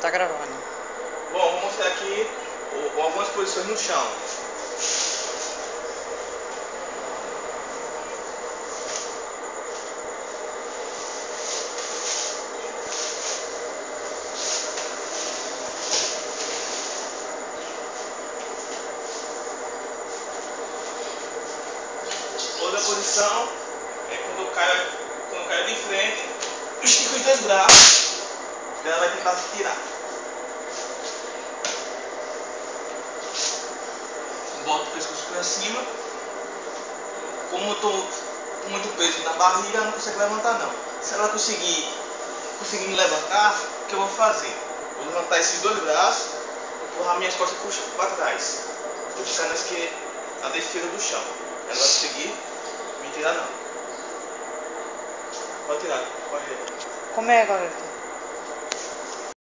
tá gravando. Bom, vou mostrar aqui algumas posições no chão. Outra posição é quando eu caio de frente, eu estico os dois braços, e ela vai tentar se tirar. Boto o pescoço para cima. Como eu estou com muito peso na barriga, ela não consegue levantar não. Se ela conseguir me levantar, o que eu vou fazer? Vou levantar esses dois braços, empurrar minhas costas para trás. Vou ficar na defesa do chão. Ela vai conseguir me tirar não. Pode tirar, pode ir. Como é, galera?